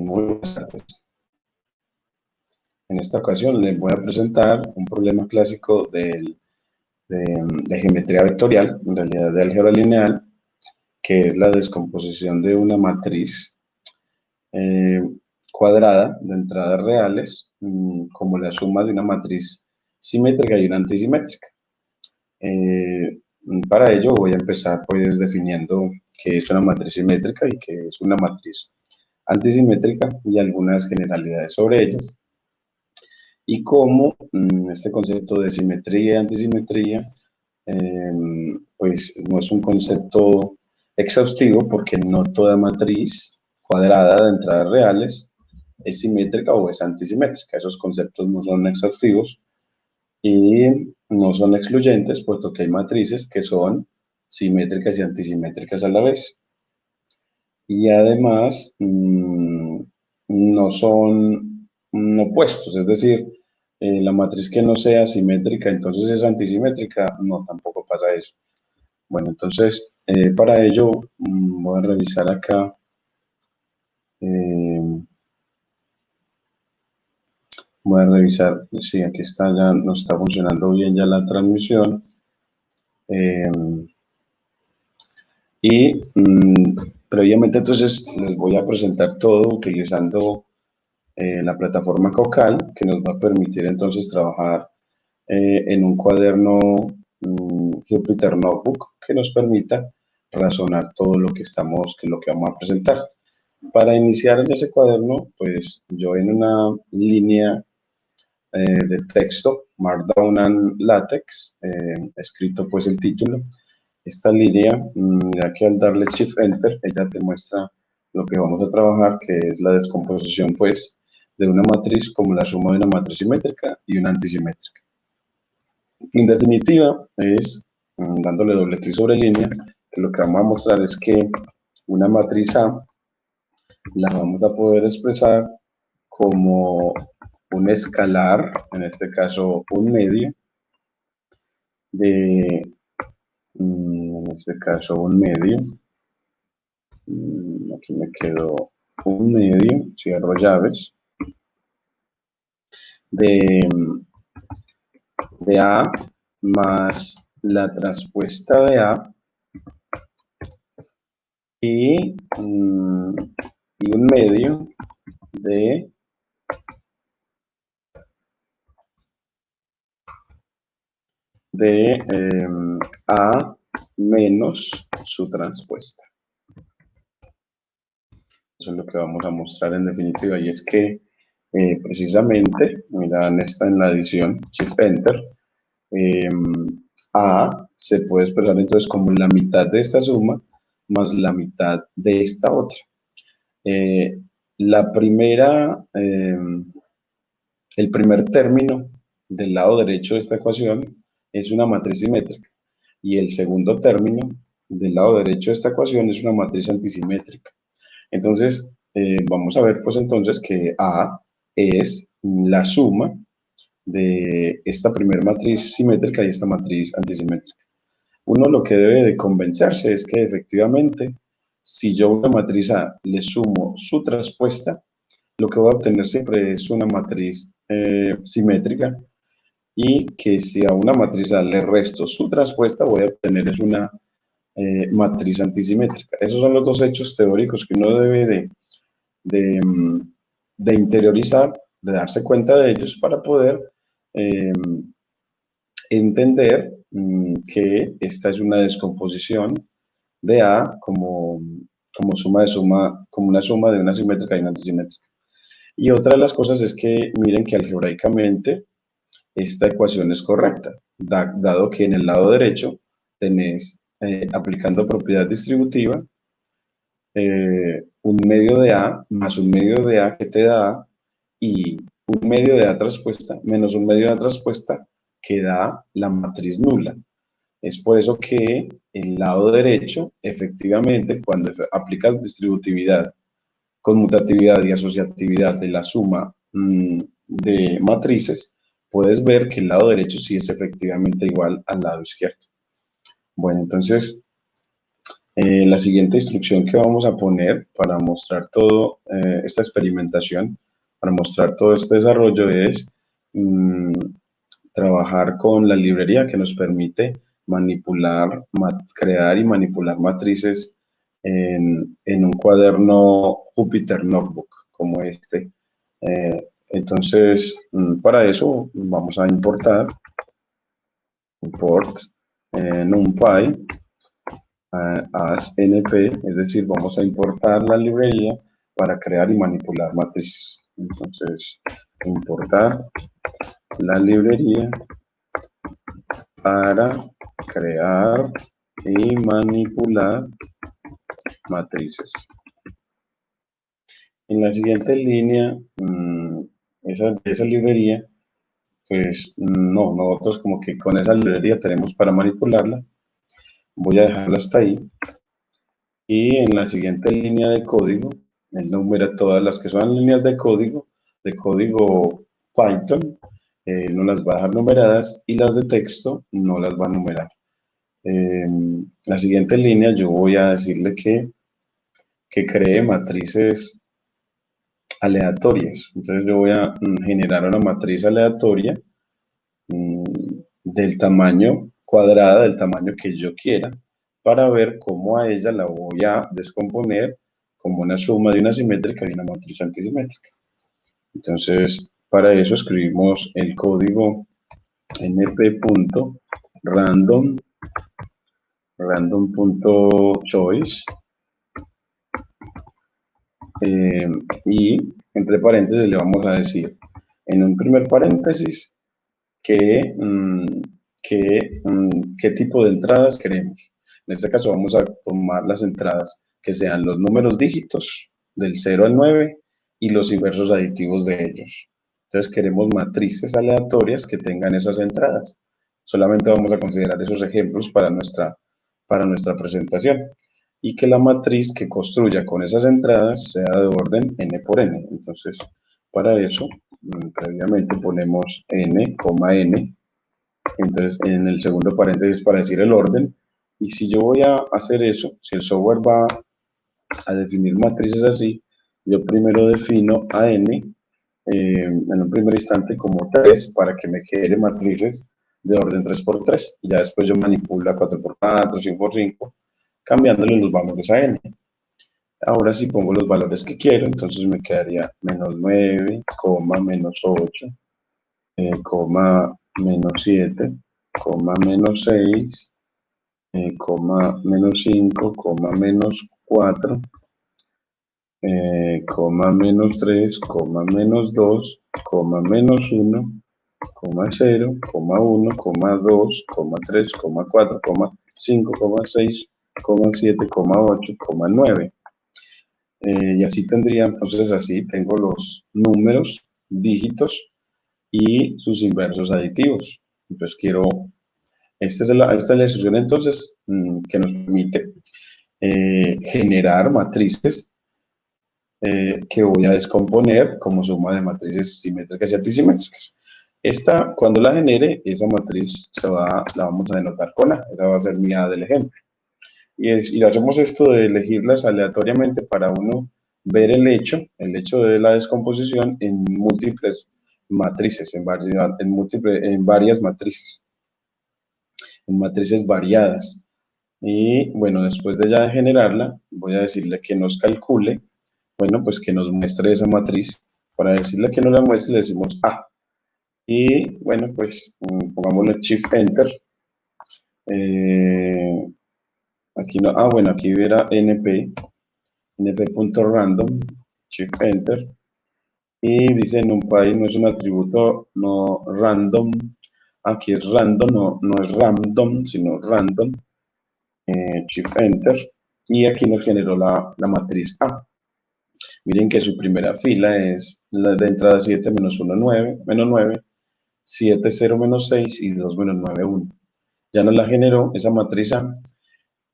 Muy buenas tardes. En esta ocasión les voy a presentar un problema clásico de geometría vectorial, en realidad de álgebra lineal, que es la descomposición de una matriz cuadrada de entradas reales como la suma de una matriz simétrica y una antisimétrica. Para ello voy a empezar pues definiendo qué es una matriz simétrica y qué es una matriz antisimétrica y algunas generalidades sobre ellas, y cómo este concepto de simetría y antisimetría pues no es un concepto exhaustivo, porque no toda matriz cuadrada de entradas reales es simétrica o es antisimétrica. Esos conceptos no son exhaustivos y no son excluyentes, puesto que hay matrices que son simétricas y antisimétricas a la vez. Y además no son opuestos, es decir, la matriz que no sea simétrica entonces es antisimétrica, no, tampoco pasa eso. Bueno, entonces para ello voy a revisar acá voy a revisar si aquí está, ya nos está funcionando bien ya la transmisión. Y previamente entonces les voy a presentar todo utilizando la plataforma Cocal, que nos va a permitir entonces trabajar en un cuaderno Jupyter Notebook que nos permita razonar todo lo que vamos a presentar. Para iniciar en ese cuaderno, pues yo en una línea de texto, Markdown and LaTeX, escrito pues el título. Esta línea, ya que al darle Shift Enter, ella te muestra lo que vamos a trabajar, que es la descomposición pues de una matriz como la suma de una matriz simétrica y una antisimétrica. En definitiva, es dándole doble clic sobre línea, que lo que vamos a mostrar es que una matriz A la vamos a poder expresar como un escalar, en este caso un medio, aquí me quedó un medio, cierro llaves, de A más la traspuesta de A y un medio de A menos su traspuesta. Eso es lo que vamos a mostrar en definitiva, y es que precisamente, miran, está en la adición, Shift Enter, A se puede expresar entonces como la mitad de esta suma más la mitad de esta otra. El primer término del lado derecho de esta ecuación es una matriz simétrica, y el segundo término del lado derecho de esta ecuación es una matriz antisimétrica. Entonces, vamos a ver pues entonces que A es la suma de esta primera matriz simétrica y esta matriz antisimétrica. Uno lo que debe de convencerse es que efectivamente, si yo a una matriz A le sumo su traspuesta, lo que voy a obtener siempre es una matriz simétrica, y que si a una matriz A le resto su traspuesta, voy a obtener es una matriz antisimétrica. Esos son los dos hechos teóricos que uno debe de interiorizar, de darse cuenta de ellos para poder entender que esta es una descomposición de A como una suma de una simétrica y una antisimétrica. Y otra de las cosas es que miren que algebraicamente esta ecuación es correcta, dado que en el lado derecho tenés, aplicando propiedad distributiva, un medio de A más un medio de A que te da, y un medio de A traspuesta menos un medio de A traspuesta que da la matriz nula. Es por eso que el lado derecho, efectivamente, cuando aplicas distributividad, conmutatividad y asociatividad de la suma de matrices, puedes ver que el lado derecho sí es efectivamente igual al lado izquierdo. Bueno, entonces, La siguiente instrucción que vamos a poner para mostrar todo esta experimentación, para mostrar todo este desarrollo es mm, trabajar con la librería que nos permite manipular, crear y manipular matrices en un cuaderno Jupyter Notebook como este. Entonces, para eso vamos a importar import NumPy as np, es decir, vamos a importar la librería para crear y manipular matrices. Entonces, importar la librería para crear y manipular matrices. En la siguiente línea, esa librería, pues no, nosotros como que con esa librería tenemos para manipularla. Voy a dejarla hasta ahí. Y en la siguiente línea de código, él numera todas las que son líneas de código Python, no las va a dejar numeradas y las de texto no las va a numerar. La siguiente línea yo voy a decirle que cree matrices aleatorias. Entonces yo voy a generar una matriz aleatoria mm, del tamaño cuadrada, del tamaño que yo quiera, para ver cómo a ella la voy a descomponer como una suma de una simétrica y una matriz antisimétrica. Entonces, para eso escribimos el código np.random, random.choice, y entre paréntesis le vamos a decir, en un primer paréntesis, qué tipo de entradas queremos. En este caso vamos a tomar las entradas que sean los números dígitos del 0 al 9 y los inversos aditivos de ellos. Entonces queremos matrices aleatorias que tengan esas entradas. Solamente vamos a considerar esos ejemplos para nuestra presentación. Y que la matriz que construya con esas entradas sea de orden n por n. Entonces, para eso, previamente ponemos n, n. Entonces, en el segundo paréntesis para decir el orden. Y si yo voy a hacer eso, si el software va a definir matrices así, yo primero defino a n en un primer instante como 3 para que me quede matrices de orden 3 por 3. Y ya después yo manipulo a 4 por 4, 5 por 5, cambiándole los valores a n. Ahora si pongo los valores que quiero, entonces me quedaría menos 9, menos 8, coma menos 7, coma menos 6, coma menos 5, coma menos 4, coma menos 3, coma menos 2, coma menos 1, coma 0, coma 1, coma 2, coma 3, coma 4, coma 5, coma 6, coma 7, coma 8, coma 9. Y así tendría, entonces así tengo los números, dígitos y sus inversos aditivos. Entonces esta es la instrucción entonces que nos permite generar matrices que voy a descomponer como suma de matrices simétricas y antisimétricas. Esta, cuando la genere, esa matriz la vamos a denotar con A, esa va a ser mi A del ejemplo. Y hacemos esto de elegirlas aleatoriamente para uno ver el hecho de la descomposición en múltiples matrices, en varias matrices, en matrices variadas. Y bueno, después de ya generarla, voy a decirle que nos calcule, bueno, pues que nos muestre esa matriz. Para decirle que nos la muestre, le decimos A. Y bueno, pues pongámosle Shift Enter. Aquí no, bueno, aquí verá np.random, Shift Enter. Y dice NumPy no es un atributo no random. Aquí es random, no es random, sino random. Shift Enter. Y aquí nos generó la matriz A. Miren que su primera fila es la de entrada 7 menos 1, 9, menos 9, 7, 0, menos 6 y 2, menos 9, 1. Ya nos la generó esa matriz A.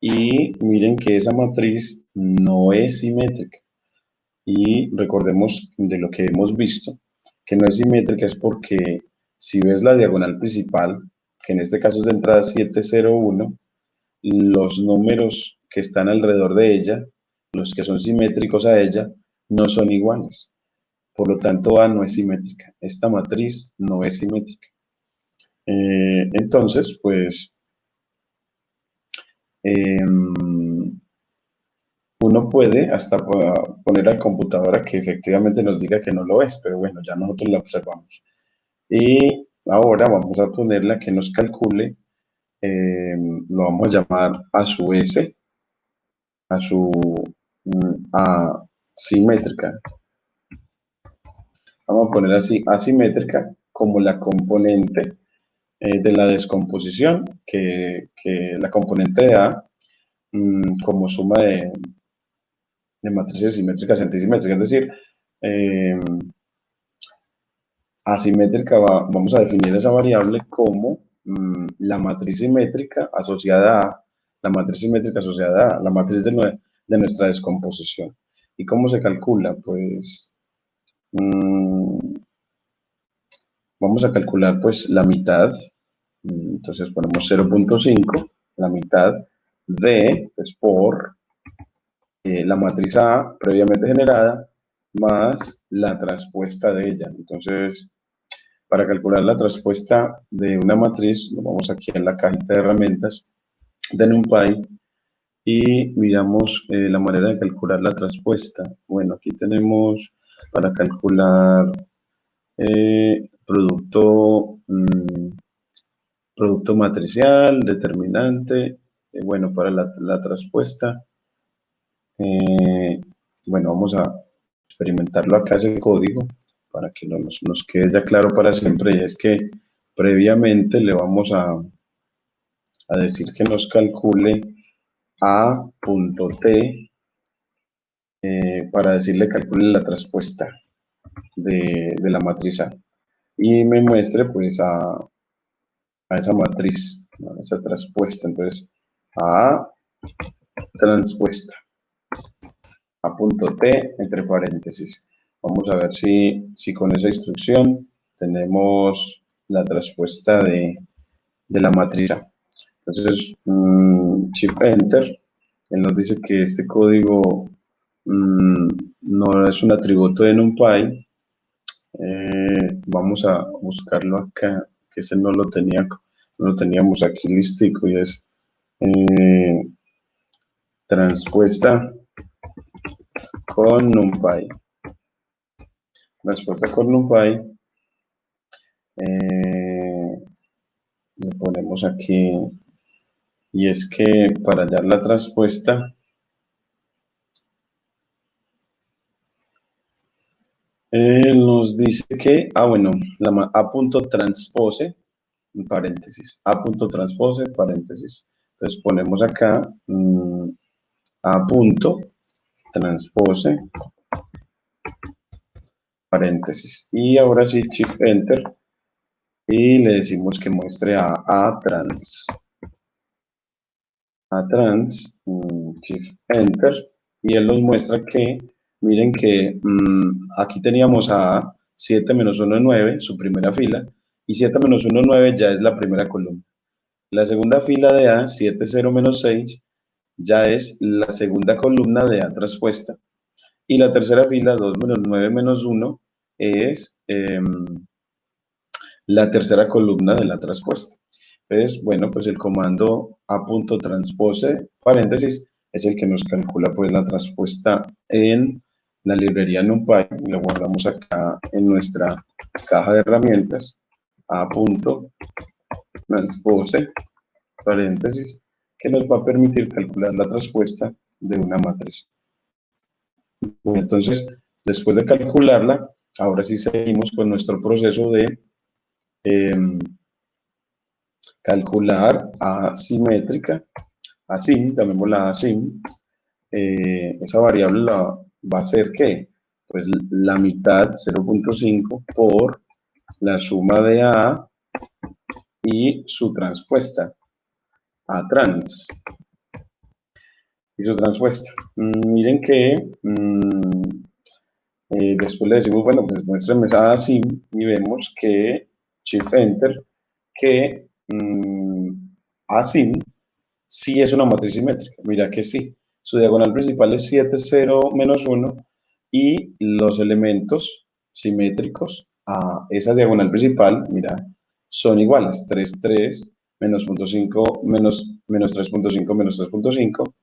Y miren que esa matriz no es simétrica. Y recordemos de lo que hemos visto, que no es simétrica es porque si ves la diagonal principal, que en este caso es de entrada 7, 0, 1, los números que están alrededor de ella, los que son simétricos a ella, no son iguales. Por lo tanto, A no es simétrica. Esta matriz no es simétrica. Entonces, pues, uno puede hasta poner al computador a que efectivamente nos diga que no lo es, pero bueno, ya nosotros la observamos. Y ahora vamos a ponerla que nos calcule, lo vamos a llamar a su S, a su asimétrica. Vamos a poner así, asimétrica como la componente de la descomposición, que la componente de A como suma de matrices simétricas y antisimétricas, es decir, asimétrica vamos a definir esa variable como la matriz simétrica asociada a la matriz simétrica asociada a la matriz de nuestra descomposición. ¿Y cómo se calcula? Pues vamos a calcular pues la mitad, entonces ponemos 0.5, la mitad de, pues por la matriz A previamente generada más la traspuesta de ella. Entonces, para calcular la traspuesta de una matriz, nos vamos aquí en la cajita de herramientas de NumPy y miramos la manera de calcular la traspuesta. Bueno, aquí tenemos para calcular producto, producto matricial, determinante, bueno, para la traspuesta. Bueno, vamos a experimentarlo acá ese código para que nos quede ya claro para siempre. Y es que previamente le vamos a decir que nos calcule a.t para decirle calcule la traspuesta de la matriz A y me muestre pues a esa matriz, ¿no? Esa traspuesta. Entonces, A transpuesta, A.t entre paréntesis. Vamos a ver si con esa instrucción tenemos la traspuesta de la matriz A. Entonces, Shift Enter, él nos dice que este código no es un atributo de NumPy. Vamos a buscarlo acá, que ese no lo teníamos aquí listico, y es transpuesta con NumPy. Transpuesta con NumPy. Le ponemos aquí, y es que para hallar la traspuesta, nos dice que, bueno, la A.transpose, en paréntesis, A.transpose, paréntesis. Entonces ponemos acá A.transpose, paréntesis. Y ahora sí, Shift Enter, y le decimos que muestre a trans. A trans, Shift Enter, y él nos muestra que, miren que aquí teníamos a 7 menos 1, 9, su primera fila, y 7 menos 1, 9 ya es la primera columna. La segunda fila de A, 7, 0 menos 6, ya es la segunda columna de A traspuesta, y la tercera fila, 2 menos 9 menos 1, es la tercera columna de la traspuesta. Entonces, bueno, pues el comando A.transpose, paréntesis, es el que nos calcula pues la traspuesta en la librería NumPy. Lo guardamos acá en nuestra caja de herramientas. A.transpose, paréntesis, que nos va a permitir calcular la traspuesta de una matriz. Bueno, entonces, después de calcularla, ahora sí seguimos con nuestro proceso de calcular asimétrica, asim, llamémosla asim, esa variable va a ser ¿qué? Pues la mitad, 0.5, por la suma de A y su transpuesta, A trans, y su transpuesta. Miren que después le decimos, bueno, pues muéstrame esa asim, y vemos que Shift Enter, que asim sí es una matriz simétrica. Mira que sí. Su diagonal principal es 7, 0, menos 1 y los elementos simétricos a esa diagonal principal, mira, son iguales. 3, 3, menos 0.5, menos 3.5, menos 3.5,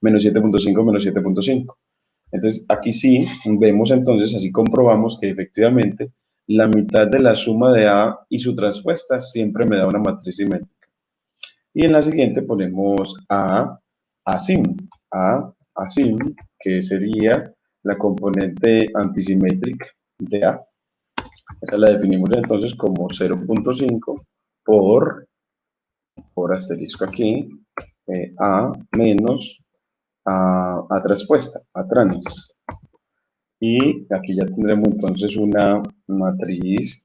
menos 7.5, menos 7.5. Entonces, aquí sí vemos entonces, así comprobamos que efectivamente la mitad de la suma de A y su transpuesta siempre me da una matriz simétrica. Y en la siguiente ponemos ASIM, ASIM, que sería la componente antisimétrica de A. Esa la definimos entonces como 0.5 por asterisco aquí, A menos A transpuesta, A trans. Y aquí ya tendremos entonces una matriz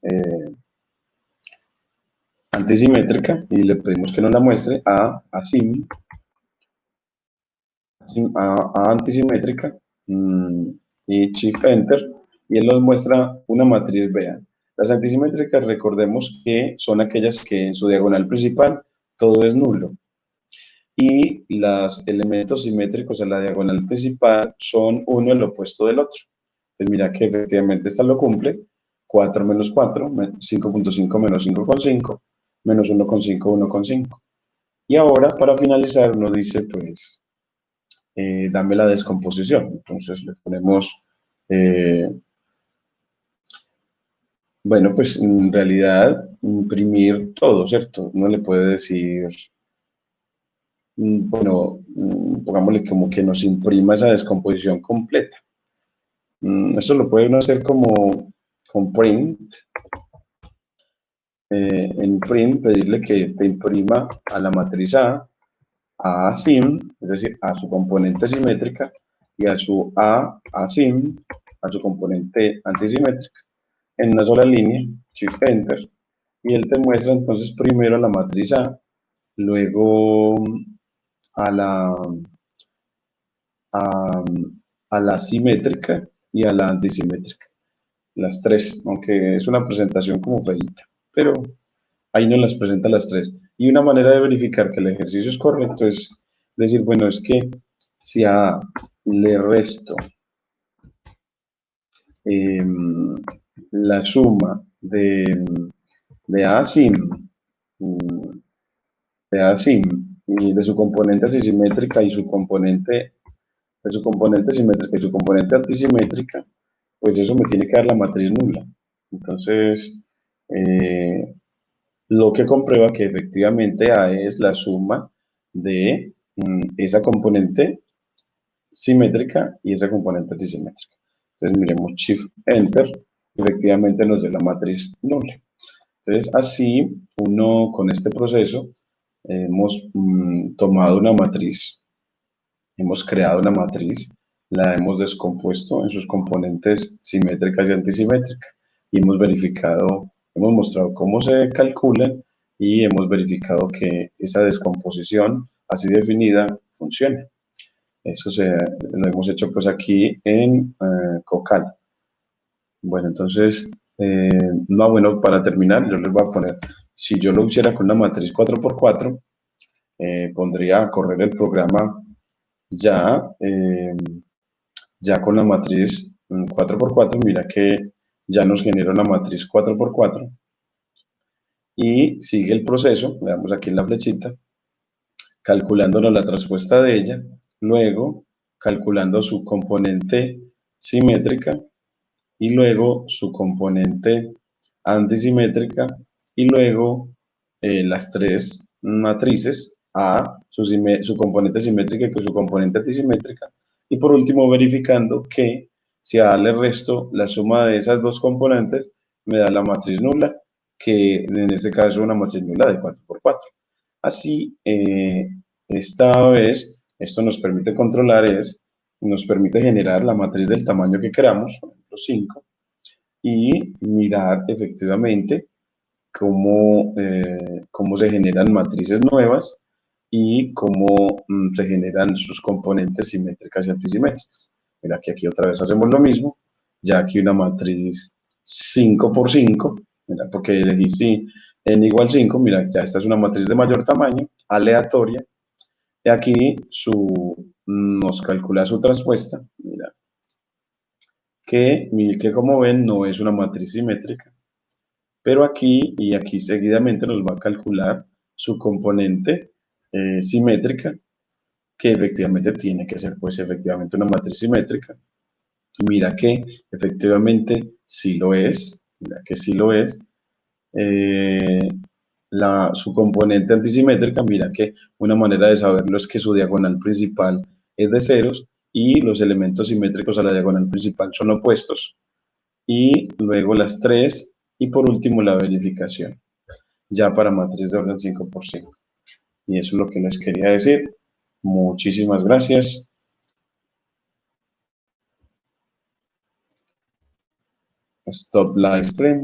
antisimétrica y le pedimos que nos la muestre ASIM, a antisimétrica y Shift Enter y él nos muestra una matriz. Vean, las antisimétricas recordemos que son aquellas que en su diagonal principal todo es nulo y los elementos simétricos en la diagonal principal son uno el opuesto del otro. Pues mira que efectivamente esta lo cumple. 4 menos 4, 5.5 menos 5.5, menos 1.5, 1.5. Y ahora, para finalizar, nos dice, pues, dame la descomposición. Entonces le ponemos, eh, bueno, pues en realidad imprimir todo, ¿cierto? Uno le puede decir, bueno, pongámosle como que nos imprima esa descomposición completa. Esto lo puede uno hacer como con print. En print pedirle que te imprima a la matriz A sim, es decir, a su componente simétrica, y a su A sim, a su componente antisimétrica, en una sola línea, Shift Enter, y él te muestra entonces primero la matriz A, luego a la, a, a la simétrica y a la antisimétrica, las tres, aunque es una presentación como feita, pero ahí nos las presenta las tres. Y una manera de verificar que el ejercicio es correcto es decir, bueno, es que si a le resto eh, la suma de A sim, de A sim y de su componente antisimétrica y su componente, de su componente simétrica y su componente antisimétrica, pues eso me tiene que dar la matriz nula. Entonces, lo que comprueba que efectivamente A es la suma de esa componente simétrica y esa componente antisimétrica. Entonces miremos Shift Enter, efectivamente nos da la matriz nula. Entonces así uno con este proceso hemos tomado una matriz, hemos creado una matriz, la hemos descompuesto en sus componentes simétricas y antisimétricas y hemos verificado, hemos mostrado cómo se calculan y hemos verificado que esa descomposición así definida funciona. Eso lo hemos hecho pues aquí en Cocal. Bueno, entonces, no, bueno, para terminar, yo les voy a poner, si yo lo hiciera con una matriz 4x4, pondría a correr el programa ya, ya con la matriz 4x4, mira que ya nos genera una matriz 4x4 y sigue el proceso, veamos aquí en la flechita, calculándonos la transpuesta de ella, luego calculando su componente simétrica y luego su componente antisimétrica y luego las tres matrices A, su componente simétrica y su componente antisimétrica y por último verificando que si a A le resto la suma de esas dos componentes me da la matriz nula, que en este caso es una matriz nula de 4x4. Así, esta vez, esto nos permite controlar nos permite generar la matriz del tamaño que queramos, por ejemplo 5, y mirar efectivamente cómo se generan matrices nuevas y cómo se generan sus componentes simétricas y antisimétricas. Mira que aquí otra vez hacemos lo mismo, ya aquí una matriz 5x5, mira, porque elegí si n igual 5, mira, ya esta es una matriz de mayor tamaño, aleatoria, Y aquí nos calcula su transpuesta. Mira, que como ven no es una matriz simétrica, pero aquí y aquí seguidamente nos va a calcular su componente simétrica, que efectivamente tiene que ser pues efectivamente una matriz simétrica. Y mira que efectivamente sí lo es, mira que sí lo es. Eh, su componente antisimétrica, mira que una manera de saberlo es que su diagonal principal es de ceros y los elementos simétricos a la diagonal principal son opuestos. Y luego las tres y por último la verificación, ya para matriz de orden 5 por 5. Y eso es lo que les quería decir. Muchísimas gracias. Stop live stream.